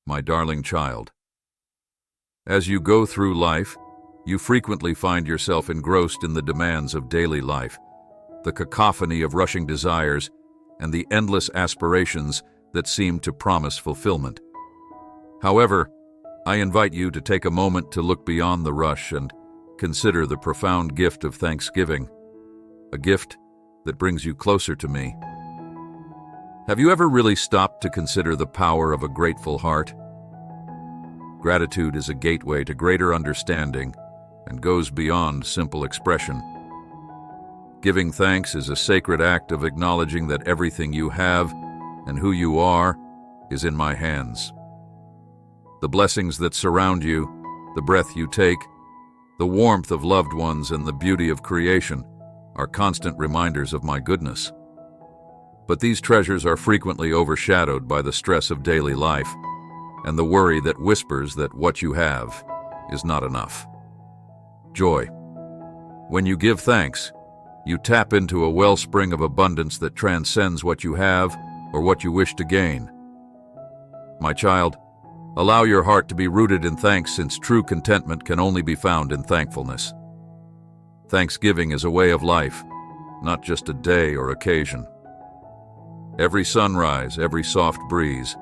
my darling child. As you go through life, you frequently find yourself engrossed in the demands of daily life, the cacophony of rushing desires, and the endless aspirations that seem to promise fulfillment. However, I invite you to take a moment to look beyond the rush and consider the profound gift of thanksgiving, a gift that brings you closer to me. Have you ever really stopped to consider the power of a grateful heart? Gratitude is a gateway to greater understanding and goes beyond simple expression. Giving thanks is a sacred act of acknowledging that everything you have and who you are is in my hands. The blessings that surround you, the breath you take, the warmth of loved ones, and the beauty of creation are constant reminders of my goodness. But these treasures are frequently overshadowed by the stress of daily life and the worry that whispers that what you have is not enough. Joy. When you give thanks, you tap into a wellspring of abundance that transcends what you have or what you wish to gain. My child, allow your heart to be rooted in thanks, since true contentment can only be found in thankfulness. Thanksgiving is a way of life, not just a day or occasion. Every sunrise, every soft breeze,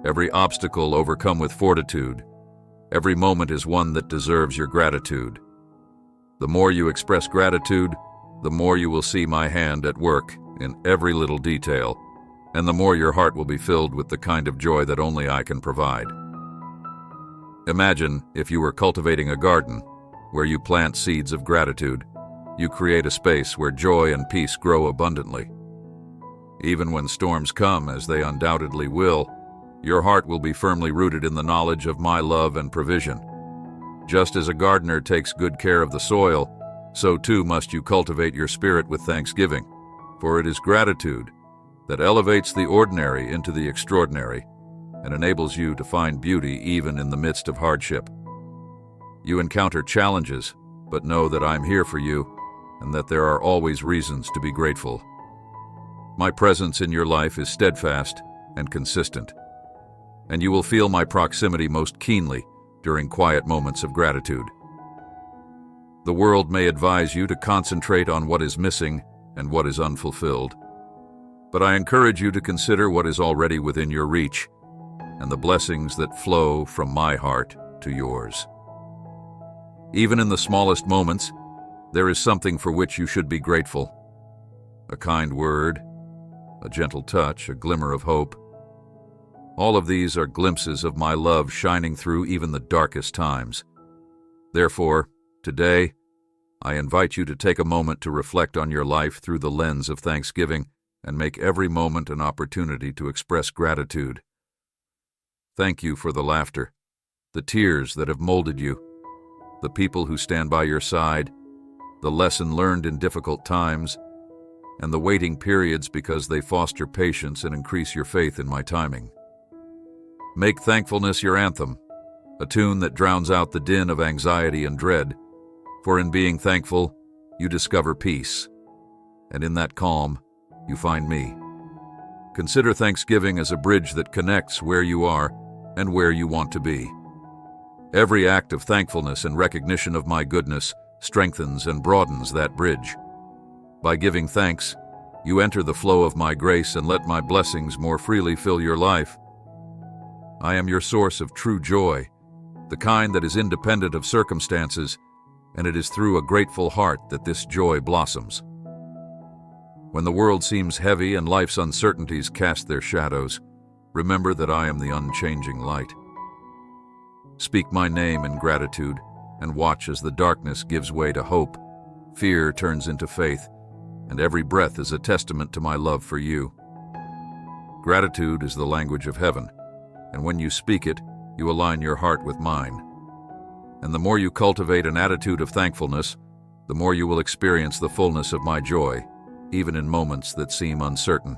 every obstacle overcome with fortitude, every moment is one that deserves your gratitude. The more you express gratitude, the more you will see my hand at work in every little detail, and the more your heart will be filled with the kind of joy that only I can provide. Imagine if you were cultivating a garden where you plant seeds of gratitude. You create a space where joy and peace grow abundantly. Even when storms come, as they undoubtedly will, your heart will be firmly rooted in the knowledge of my love and provision. Just as a gardener takes good care of the soil, so too must you cultivate your spirit with thanksgiving, for it is gratitude that elevates the ordinary into the extraordinary and enables you to find beauty even in the midst of hardship. You encounter challenges, but know that I'm here for you and that there are always reasons to be grateful. My presence in your life is steadfast and consistent, and you will feel my proximity most keenly during quiet moments of gratitude. The world may advise you to concentrate on what is missing and what is unfulfilled, but I encourage you to consider what is already within your reach and the blessings that flow from my heart to yours. Even in the smallest moments, there is something for which you should be grateful. A kind word, a gentle touch, a glimmer of hope. All of these are glimpses of my love shining through even the darkest times. Therefore, today, I invite you to take a moment to reflect on your life through the lens of thanksgiving and make every moment an opportunity to express gratitude. Thank you for the laughter, the tears that have molded you, the people who stand by your side, the lesson learned in difficult times, and the waiting periods because they foster patience and increase your faith in my timing. Make thankfulness your anthem, a tune that drowns out the din of anxiety and dread, for in being thankful, you discover peace, and in that calm, you find me. Consider thanksgiving as a bridge that connects where you are and where you want to be. Every act of thankfulness and recognition of my goodness strengthens and broadens that bridge. By giving thanks, you enter the flow of my grace and let my blessings more freely fill your life. I am your source of true joy, the kind that is independent of circumstances, and it is through a grateful heart that this joy blossoms. When the world seems heavy and life's uncertainties cast their shadows, remember that I am the unchanging light. Speak my name in gratitude and watch as the darkness gives way to hope, fear turns into faith, and every breath is a testament to my love for you. Gratitude is the language of heaven, and when you speak it, you align your heart with mine. And the more you cultivate an attitude of thankfulness, the more you will experience the fullness of my joy, even in moments that seem uncertain.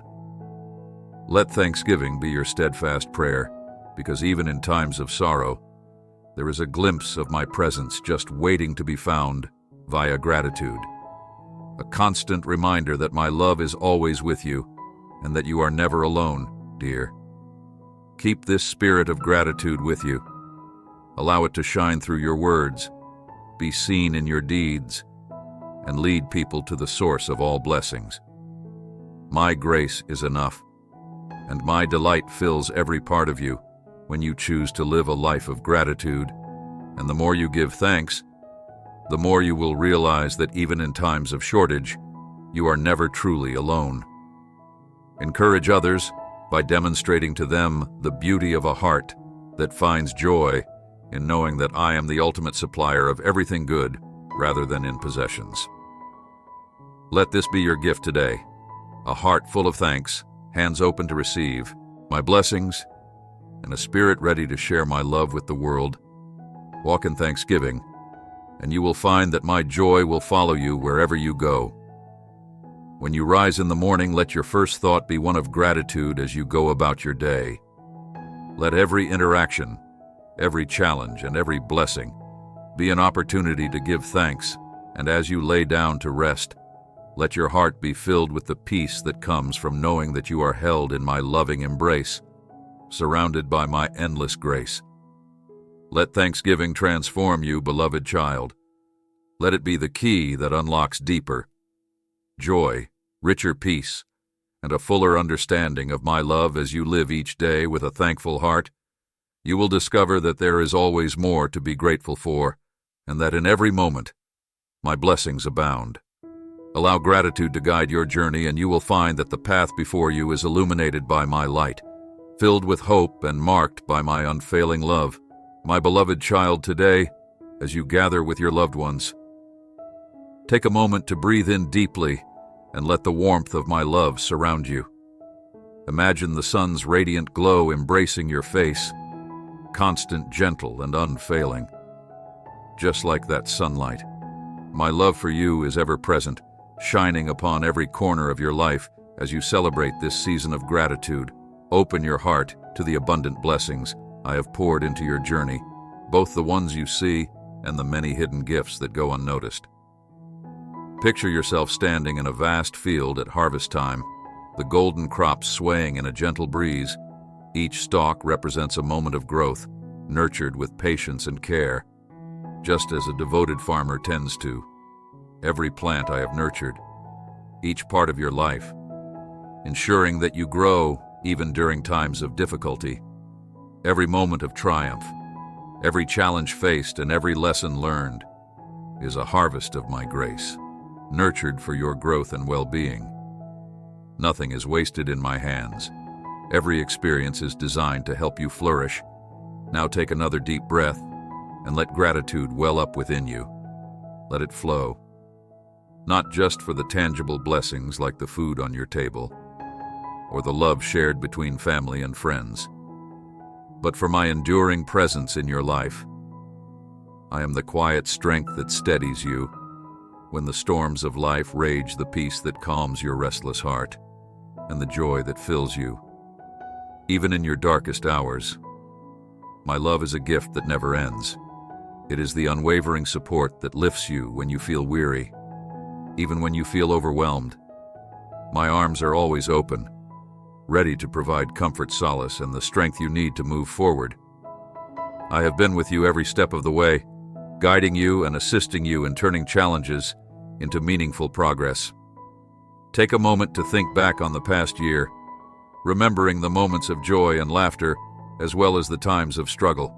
Let thanksgiving be your steadfast prayer, because even in times of sorrow, there is a glimpse of my presence just waiting to be found via gratitude. A constant reminder that my love is always with you and that you are never alone, dear. Keep this spirit of gratitude with you. Allow it to shine through your words, be seen in your deeds, and lead people to the source of all blessings. My grace is enough, and my delight fills every part of you when you choose to live a life of gratitude. And the more you give thanks, the more you will realize that even in times of shortage, you are never truly alone. Encourage others by demonstrating to them the beauty of a heart that finds joy in knowing that I am the ultimate supplier of everything good rather than in possessions. Let this be your gift today, a heart full of thanks, hands open to receive my blessings, and a spirit ready to share my love with the world. Walk in thanksgiving, and you will find that my joy will follow you wherever you go. When you rise in the morning, let your first thought be one of gratitude as you go about your day. Let every interaction, every challenge, and every blessing be an opportunity to give thanks, and as you lay down to rest, let your heart be filled with the peace that comes from knowing that you are held in my loving embrace, surrounded by my endless grace. Let thanksgiving transform you, beloved child. Let it be the key that unlocks deeper joy, richer peace, and a fuller understanding of my love. As you live each day with a thankful heart, you will discover that there is always more to be grateful for, and that in every moment, my blessings abound. Allow gratitude to guide your journey, and you will find that the path before you is illuminated by my light, filled with hope and marked by my unfailing love. My beloved child, today, as you gather with your loved ones, take a moment to breathe in deeply and let the warmth of my love surround you. Imagine the sun's radiant glow embracing your face, constant, gentle, and unfailing. Just like that sunlight, my love for you is ever present, shining upon every corner of your life as you celebrate this season of gratitude. Open your heart to the abundant blessings I have poured into your journey, both the ones you see and the many hidden gifts that go unnoticed. Picture yourself standing in a vast field at harvest time, the golden crops swaying in a gentle breeze. Each stalk represents a moment of growth, nurtured with patience and care, just as a devoted farmer tends to every plant I have nurtured, each part of your life, ensuring that you grow even during times of difficulty. Every moment of triumph, every challenge faced, and every lesson learned is a harvest of my grace, nurtured for your growth and well-being. Nothing is wasted in my hands. Every experience is designed to help you flourish. Now take another deep breath and let gratitude well up within you. Let it flow, not just for the tangible blessings like the food on your table or the love shared between family and friends, but for my enduring presence in your life. I am the quiet strength that steadies you when the storms of life rage, the peace that calms your restless heart, and the joy that fills you, even in your darkest hours. My love is a gift that never ends. It is the unwavering support that lifts you when you feel weary, even when you feel overwhelmed. My arms are always open, ready to provide comfort, solace, and the strength you need to move forward. I have been with you every step of the way, guiding you and assisting you in turning challenges into meaningful progress. Take a moment to think back on the past year, remembering the moments of joy and laughter as well as the times of struggle.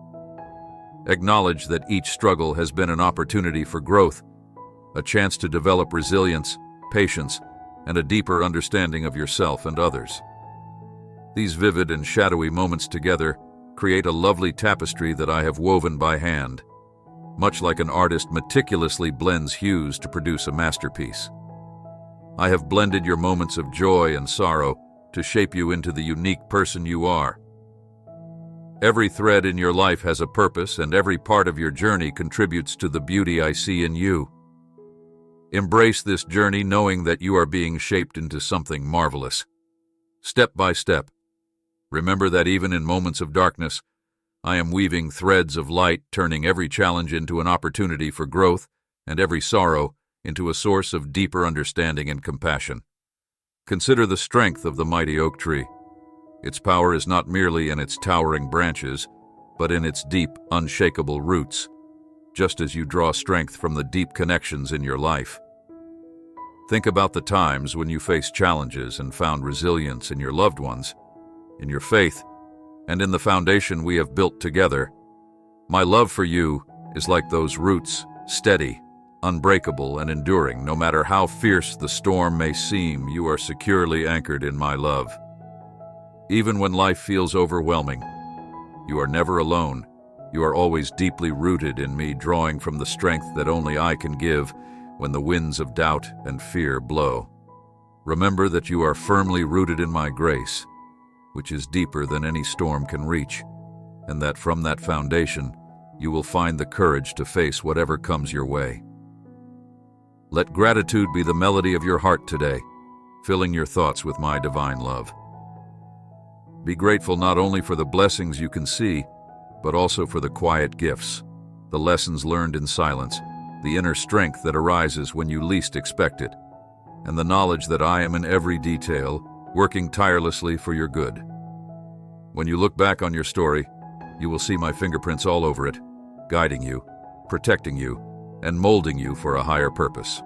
Acknowledge that each struggle has been an opportunity for growth, a chance to develop resilience, patience, and a deeper understanding of yourself and others. These vivid and shadowy moments together create a lovely tapestry that I have woven by hand, much like an artist meticulously blends hues to produce a masterpiece. I have blended your moments of joy and sorrow to shape you into the unique person you are. Every thread in your life has a purpose, and every part of your journey contributes to the beauty I see in you. Embrace this journey knowing that you are being shaped into something marvelous. Step by step, remember that even in moments of darkness, I am weaving threads of light, turning every challenge into an opportunity for growth and every sorrow into a source of deeper understanding and compassion. Consider the strength of the mighty oak tree. Its power is not merely in its towering branches, but in its deep, unshakable roots, just as you draw strength from the deep connections in your life. Think about the times when you faced challenges and found resilience in your loved ones, in your faith, and in the foundation we have built together. My love for you is like those roots, steady, unbreakable, and enduring. No matter how fierce the storm may seem, you are securely anchored in my love. Even when life feels overwhelming, you are never alone. You are always deeply rooted in me, drawing from the strength that only I can give when the winds of doubt and fear blow. Remember that you are firmly rooted in my grace, which is deeper than any storm can reach, and that from that foundation, you will find the courage to face whatever comes your way. Let gratitude be the melody of your heart today, filling your thoughts with my divine love. Be grateful not only for the blessings you can see, but also for the quiet gifts, the lessons learned in silence, the inner strength that arises when you least expect it, and the knowledge that I am in every detail, working tirelessly for your good. When you look back on your story, you will see my fingerprints all over it, guiding you, protecting you, and molding you for a higher purpose.